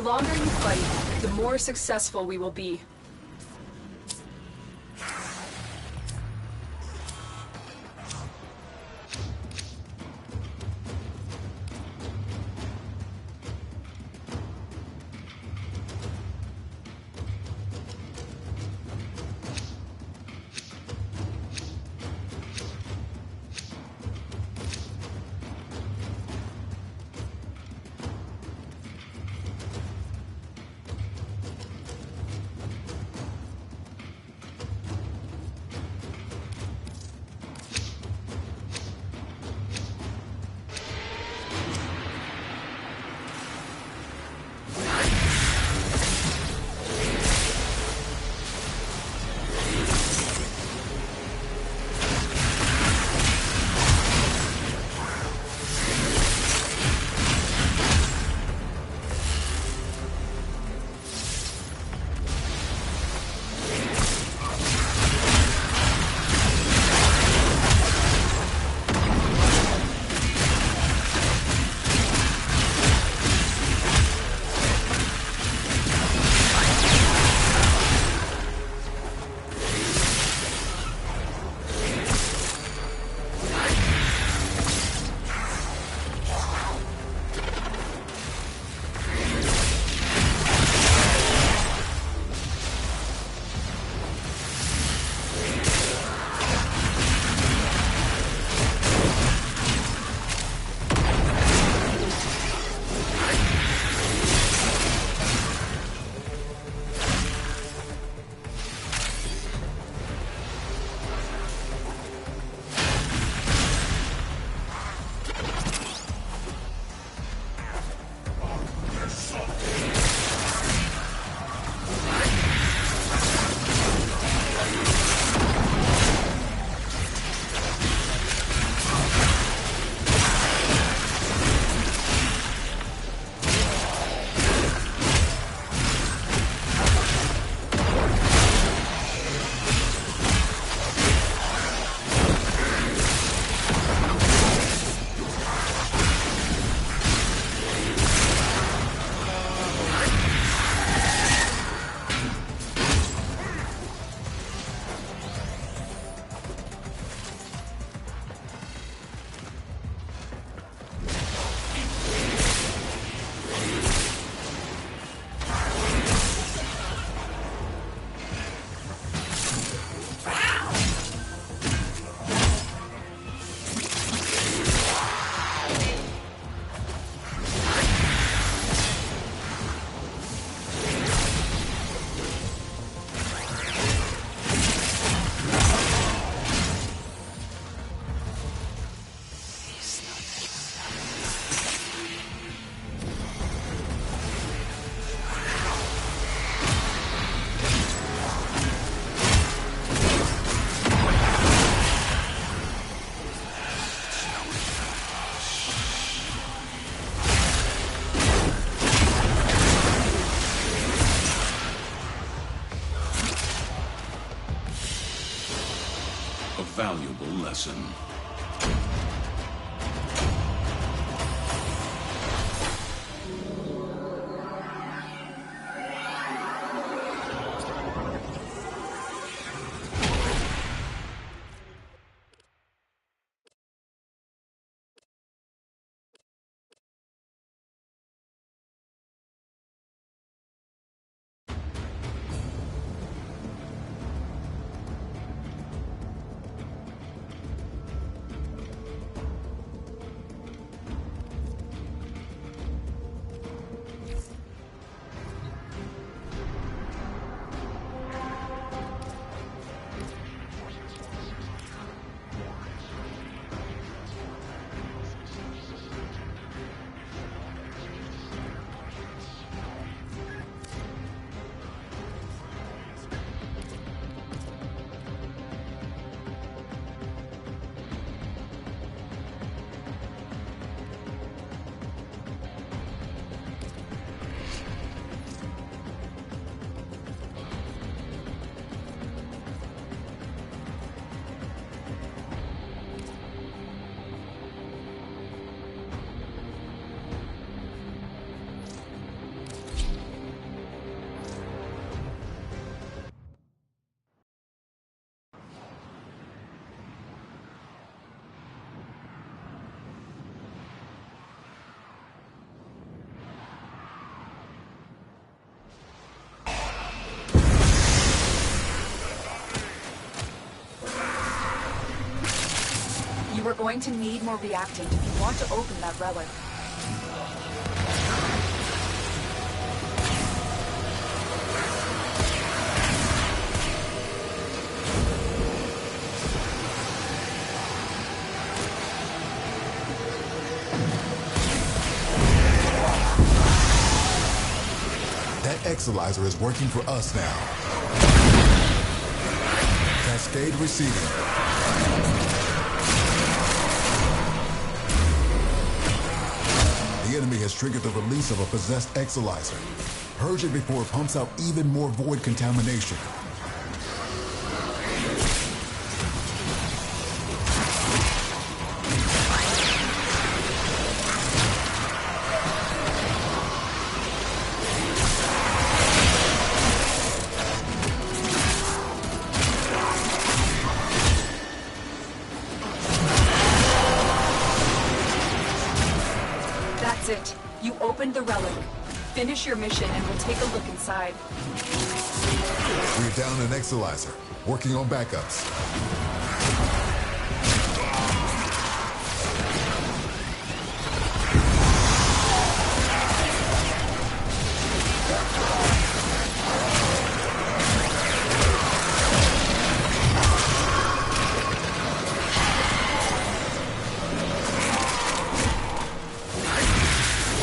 longer you fight, the more successful we will be. Valuable lesson. You are going to need more reactant if you want to open that relic. That Exolyzer is working for us now. Cascade receiving. The enemy has triggered the release of a possessed Exolyzer. Purge it before it pumps out even more void contamination. That's it. You opened the relic. Finish your mission and we'll take a look inside. We're down an Exolyzer. Working on backups.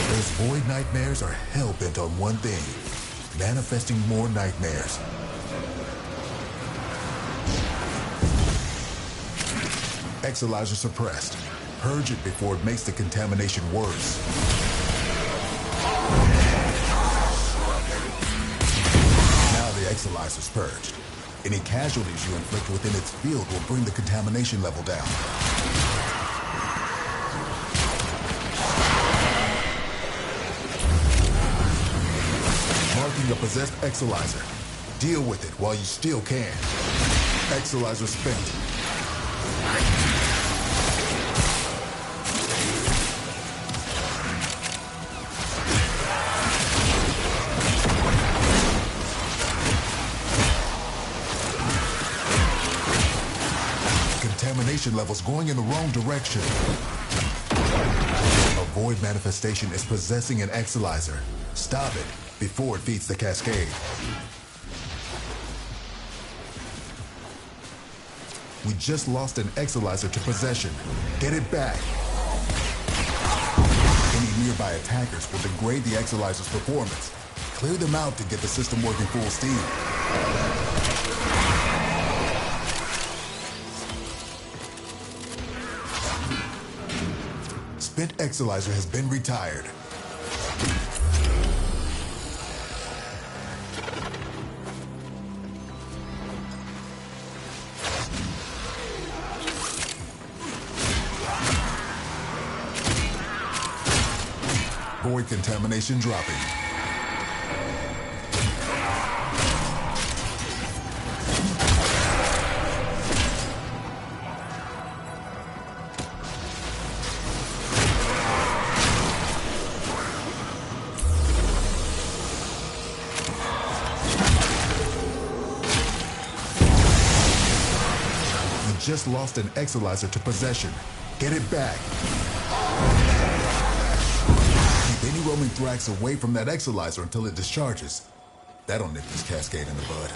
Those void nightmares are hell-bent on one thing. Manifesting more nightmares. Exolyzer suppressed. Purge it before it makes the contamination worse. Now the Exolyzer's purged. Any casualties you inflict within its field will bring the contamination level down. Marking a possessed Exolyzer. Deal with it while you still can. Exolyzer spent. Contamination levels going in the wrong direction. A void manifestation is possessing an Exolyzer. Stop it before it feeds the cascade. We just lost an Exolyzer to possession. Get it back. Any nearby attackers will degrade the Exolyzer's performance. Clear them out to get the system working full steam. Spent Exolyzer has been retired. Void contamination dropping. Just lost an Exolyzer to possession. Get it back. Keep any roaming Thrax away from that Exolyzer until it discharges. That'll nip this cascade in the bud.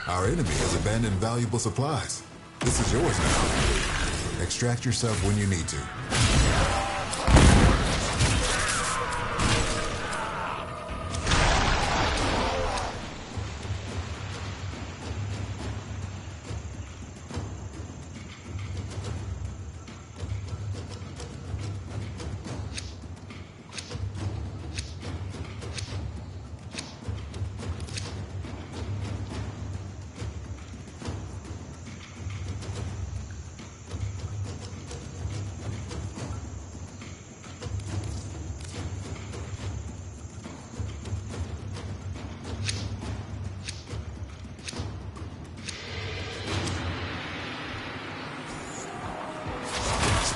Our enemy has abandoned valuable supplies. This is yours now. Extract yourself when you need to.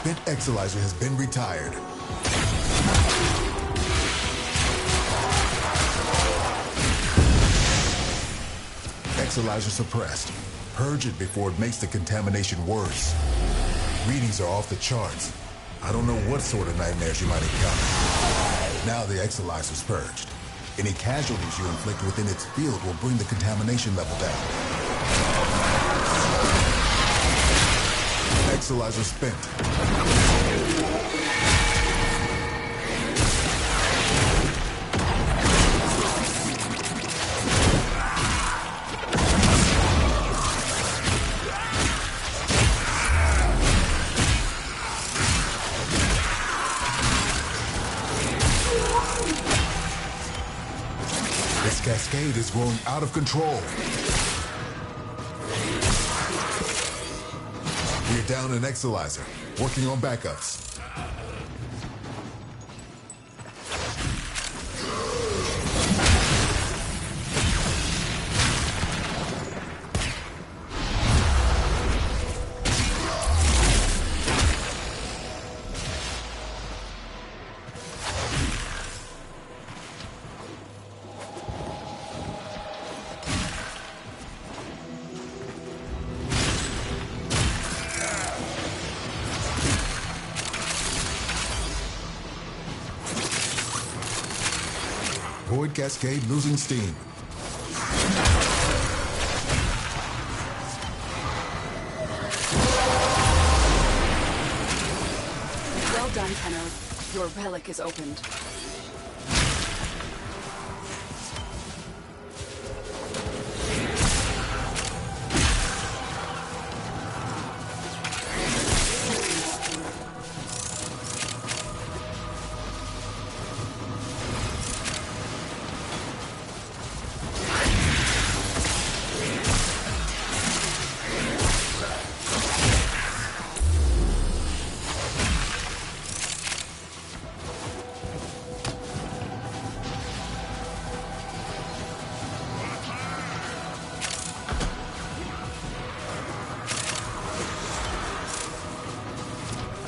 Spent Exalizer has been retired. Exalizer suppressed. Purge it before it makes the contamination worse. Readings are off the charts. I don't know what sort of nightmares you might encounter. Now the Exalizer's purged. Any casualties you inflict within its field will bring the contamination level down. Exalizer spent. This cascade is growing out of control. We're down an Exalizer, working on backups. Void Cascade losing steam. Well done, Tenno. Your relic is opened.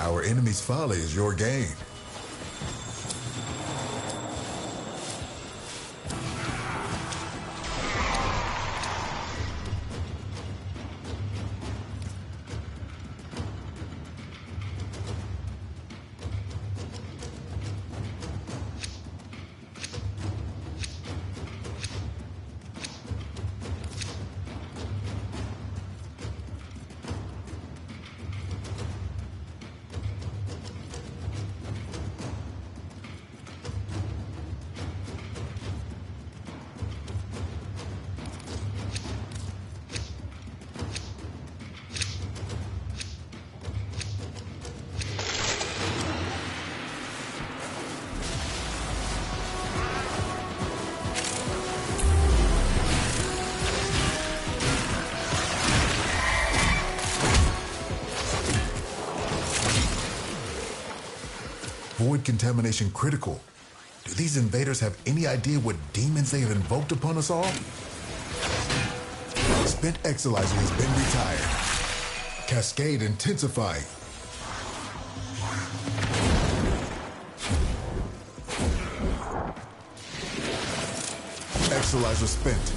Our enemy's folly is your gain. Void contamination critical. Do these invaders have any idea what demons they have invoked upon us all? Spent Exalizer has been retired. Cascade intensifying. Exalizer spent.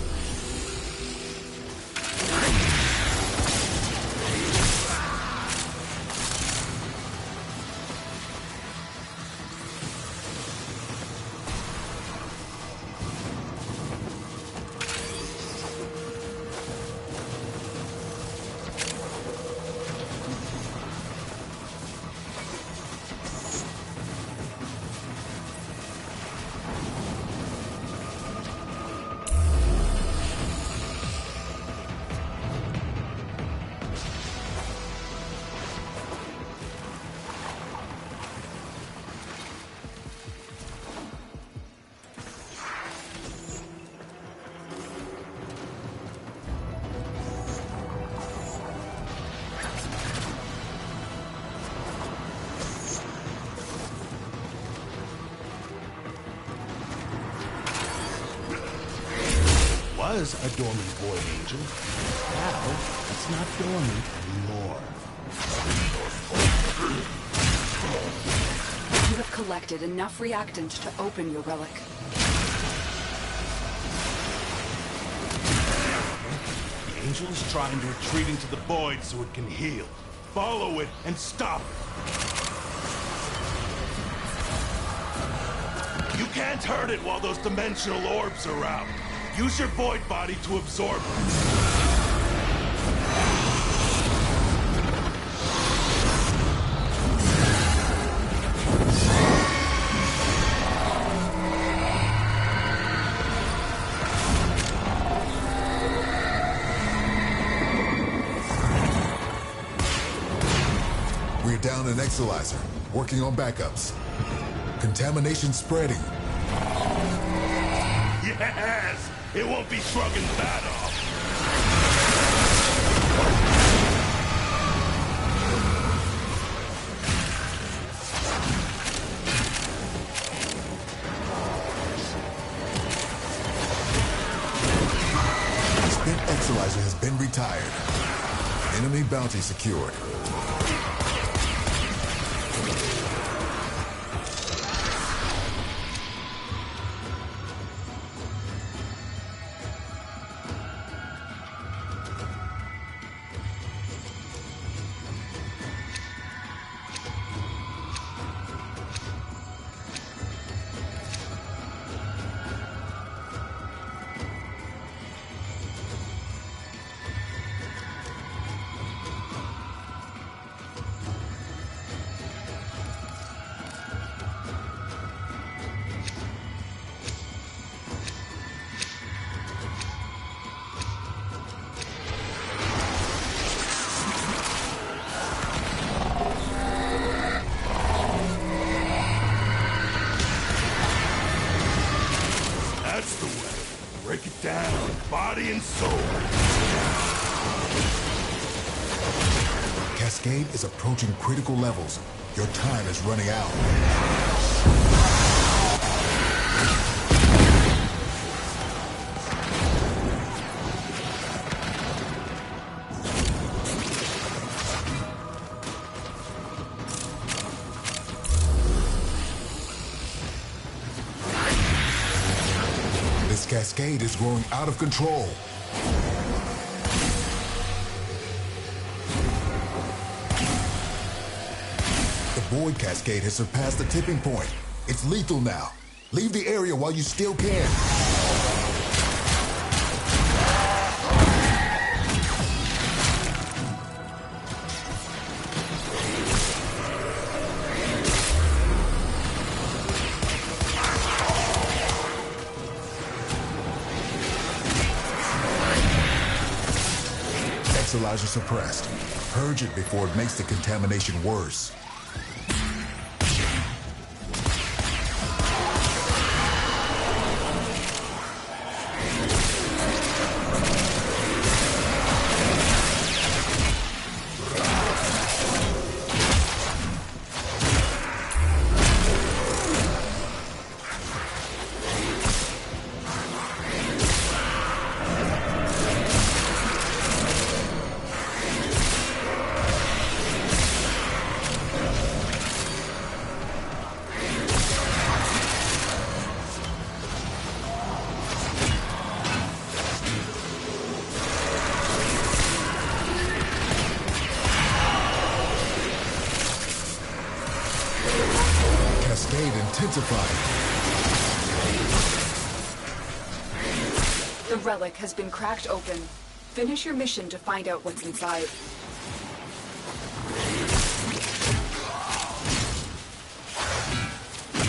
Was a dormant void angel. Now, it's not dormant anymore. collected enough reactant to open your relic. The angel is trying to retreat into the void so it can heal. Follow it and stop it. You can't hurt it while those dimensional orbs are out. Use your void body to absorb it. We're down an Exolyzer, working on backups. Contamination spreading. Yes! It won't be shrugging that off. Spent Exolyzer has been retired. Enemy bounty secured. That's the way. Break it down, body and soul. Cascade is approaching critical levels. Your time is running out. This cascade is growing out of control. The Void Cascade has surpassed the tipping point. It's lethal now. Leave the area while you still can. Exolyzer suppressed. Purge it before it makes the contamination worse. Cascade intensified. The relic has been cracked open. Finish your mission to find out what's inside.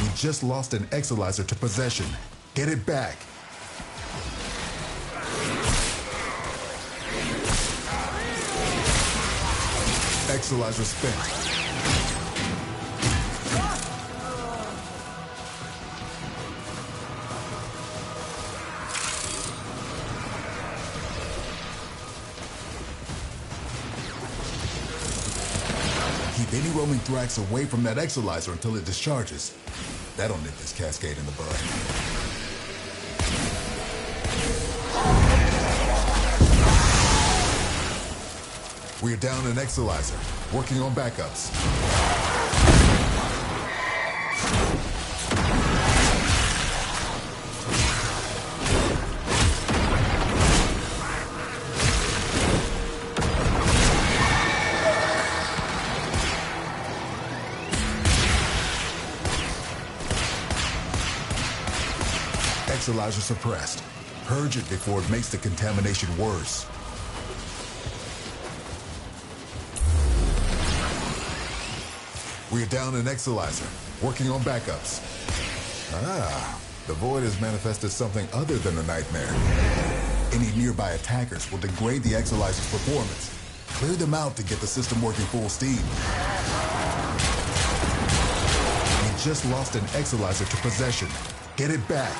We just lost an Exolyzer to possession. Get it back. Exolyzer spent. Keep any roaming Thrax away from that Exolyzer until it discharges. That'll nip this cascade in the bud. We're down an Exolyzer, working on backups. Exolyzer suppressed. Purge it before it makes the contamination worse. We're down an Exolyzer, working on backups. Ah, the Void has manifested something other than a nightmare. Any nearby attackers will degrade the Exolyzer's performance. Clear them out to get the system working full steam. We just lost an Exolyzer to possession. Get it back.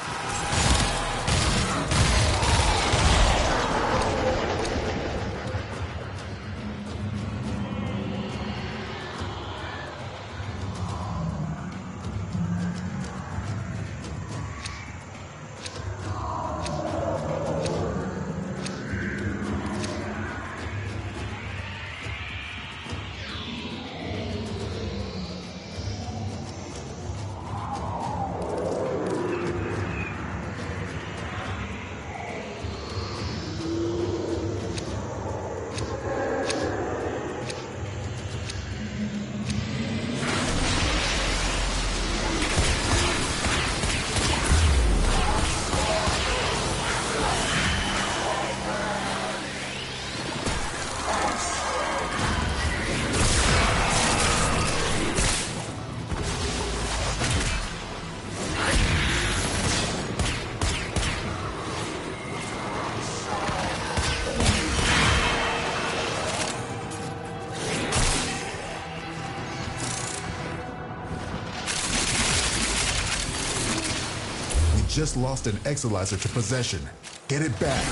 Just lost an Exolyzer to possession. Get it back.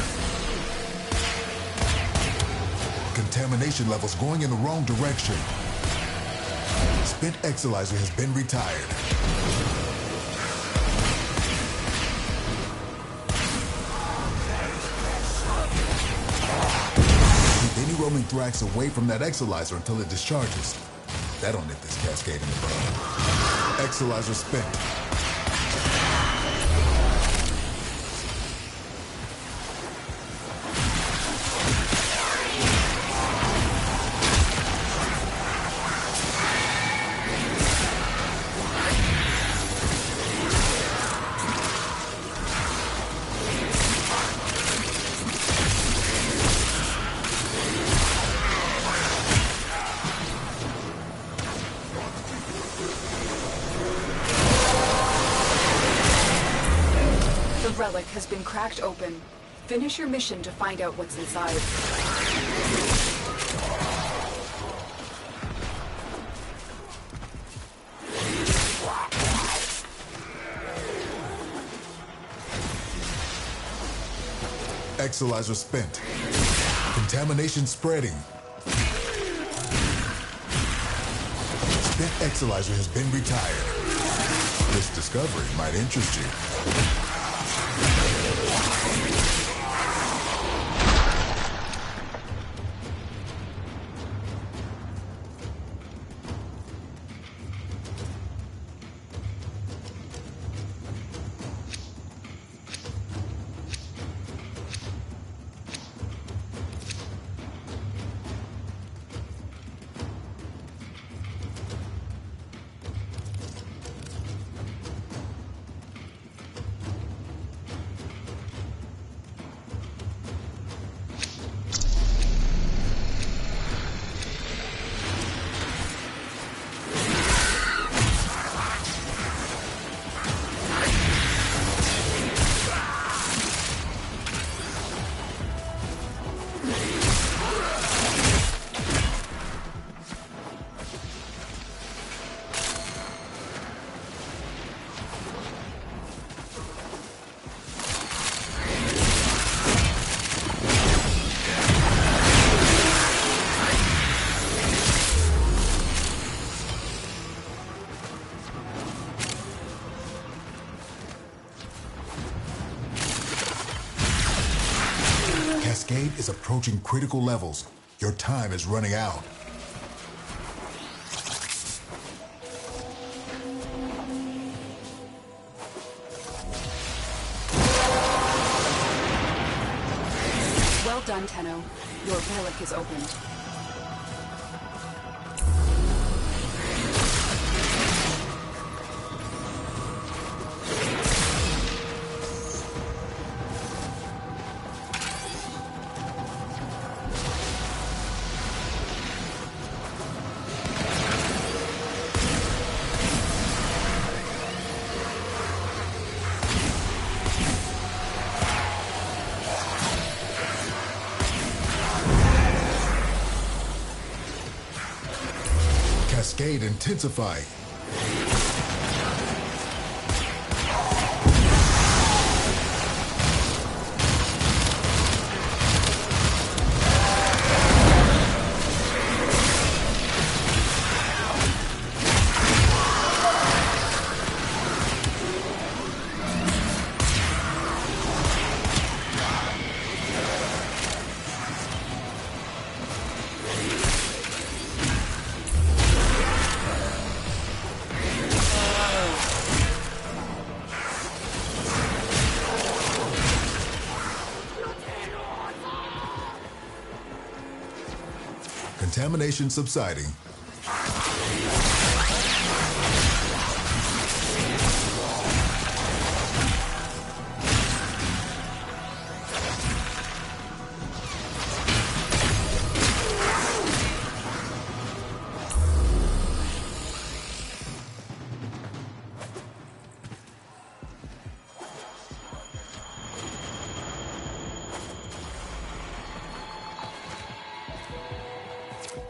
Contamination levels going in the wrong direction. Spent Exolyzer has been retired. Keep any roaming Thrax away from that Exolyzer until it discharges. That'll nip this Cascade in the bud. Exolyzer spent. The relic has been cracked open. Finish your mission to find out what's inside. Exolyzer spent. Contamination spreading. Spent Exolyzer has been retired. This discovery might interest you. Cascade is approaching critical levels. Your time is running out. Well done, Tenno. Your relic is opened. cascade intensifying. Contamination subsiding.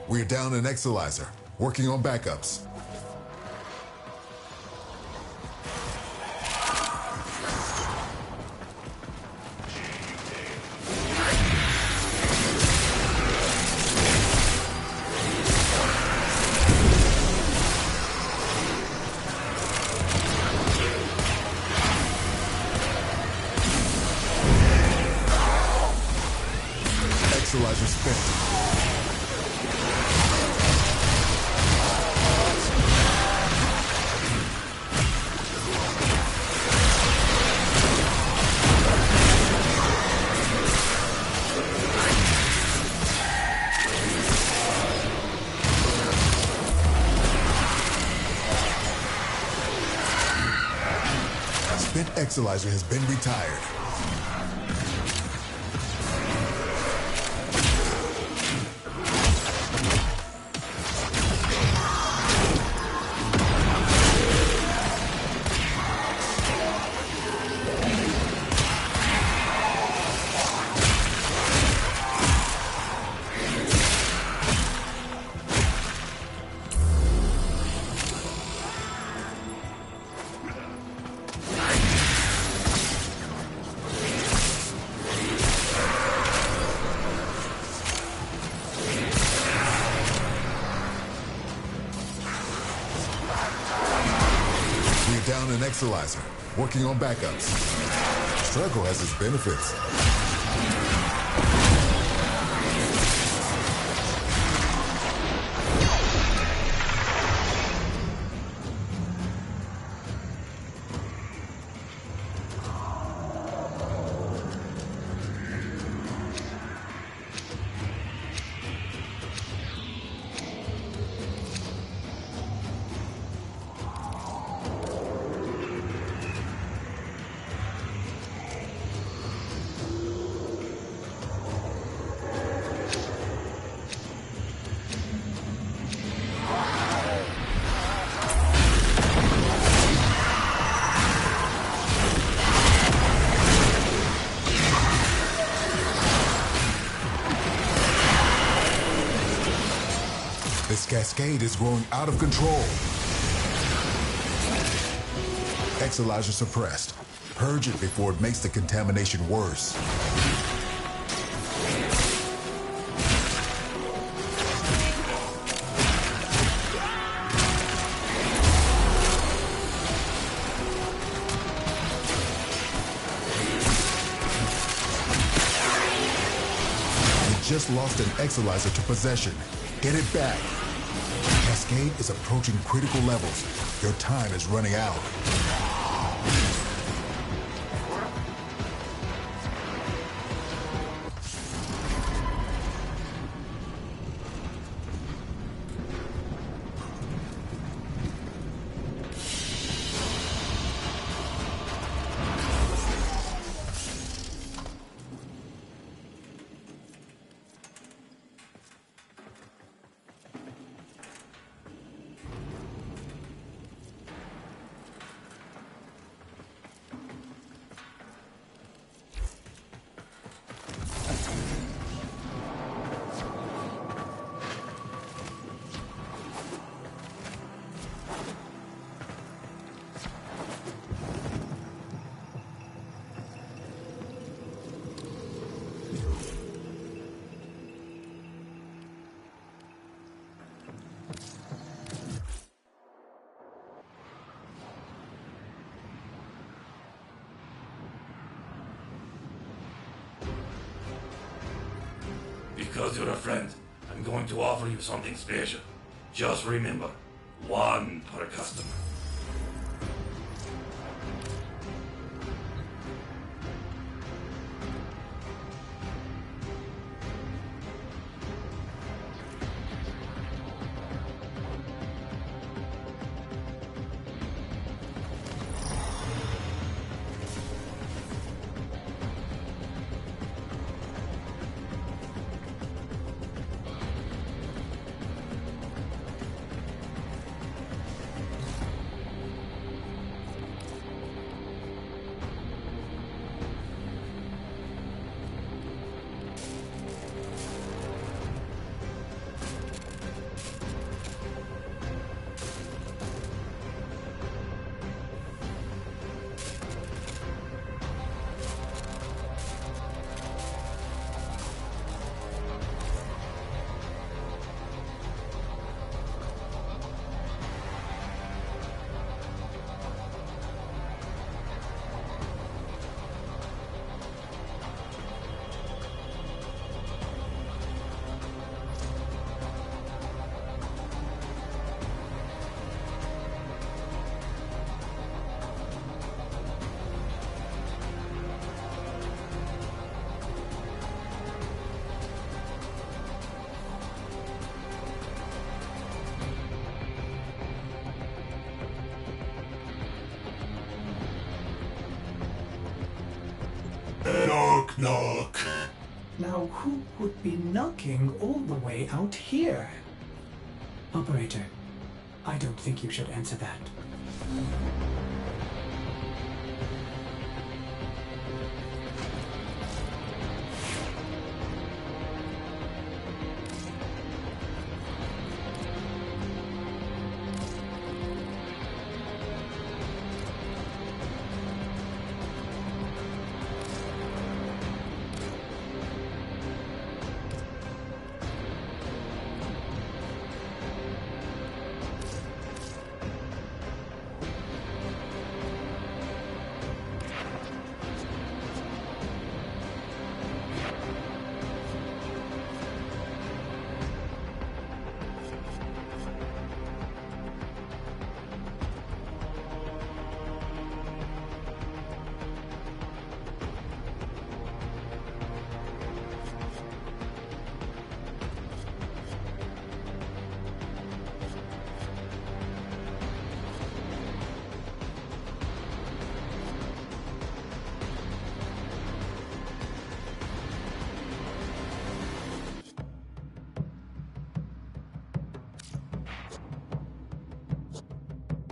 We're down an Exolyzer, working on backups. Exolyzer spent. Spent Exolyzer has been retired. Down an Exolyzer, working on backups. Struggle has its benefits. This cascade is growing out of control. Exolyzer suppressed. Purge it before it makes the contamination worse. You just lost an Exolyzer to possession. Get it back. Cascade is approaching critical levels. Your time is running out. because you're a friend, I'm going to offer you something special. Just remember, one per customer. Knock, knock. Now, who would be knocking all the way out here? Operator, I don't think you should answer that.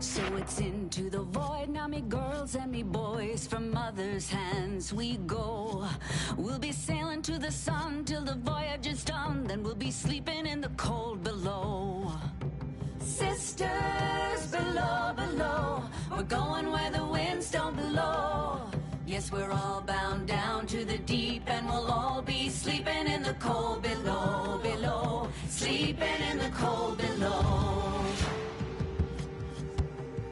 So it's into the void, now me girls and me boys, from mother's hands we go. We'll be sailing to the sun till the voyage is done, then we'll be sleeping in the cold below. Sisters below, below, we're going where the winds don't blow. Yes, we're all bound down to the deep, and we'll all be sleeping in the cold below, below, sleeping in the cold below.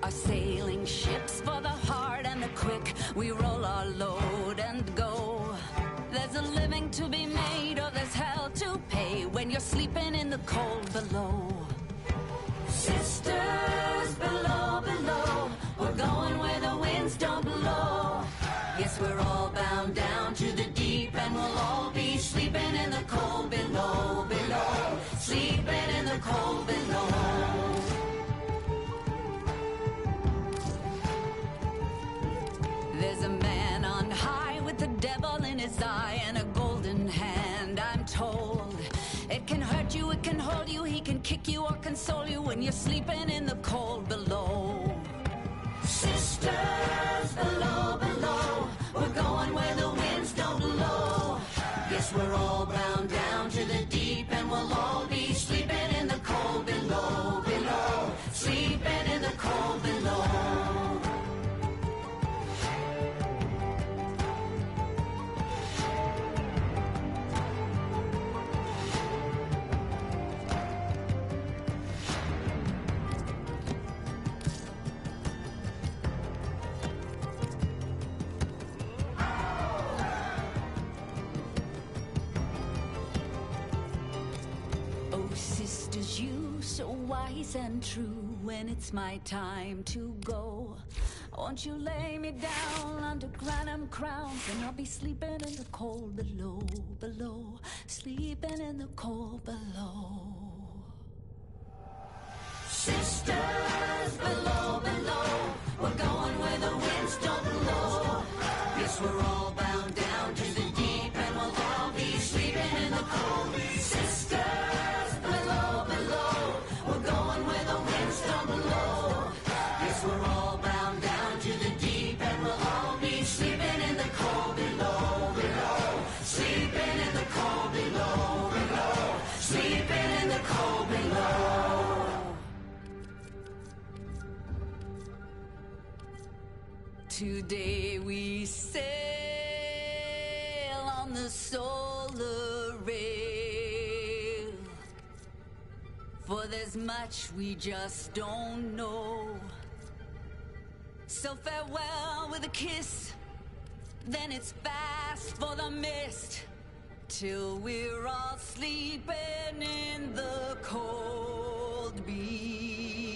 Our sailing ships for the hard and the quick, we roll our load and go. There's a living to be made, or there's hell to pay when you're sleeping in the cold below. Sisters below, below, we're going where the winds don't blow. Yes, we're all bound down to the deep, and we'll all be sleeping in the cold below, below, sleeping in the cold below. There's a man on high with the devil in his eye and a golden hand, I'm told. It can hurt you, it can hold you, he can kick you or console you when you're sleeping in the cold below. Sisters below, below, we're going where the winds don't blow. Yes, we're all bound down to the deep, and we'll all be sleeping in the cold below, below, sleeping in the cold below. precise and true when it's my time to go. Won't you lay me down under granite crowns, and I'll be sleeping in the cold below, below, sleeping in the cold below. Sisters below, below, we're going where the winds don't blow. Yes, we're all bound down to the deep, and we'll all be sleeping in the cold. Sisters below, below, we're going where the winds don't blow. Yes, we're all bound down to the deep, and we'll all be sleeping in the cold below, below, sleeping in the cold below, below, sleeping in the cold below. Today we sail on the solar rail, for there's much we just don't know. So farewell with a kiss, then it's fast for the mist, till we're all sleeping in the cold below.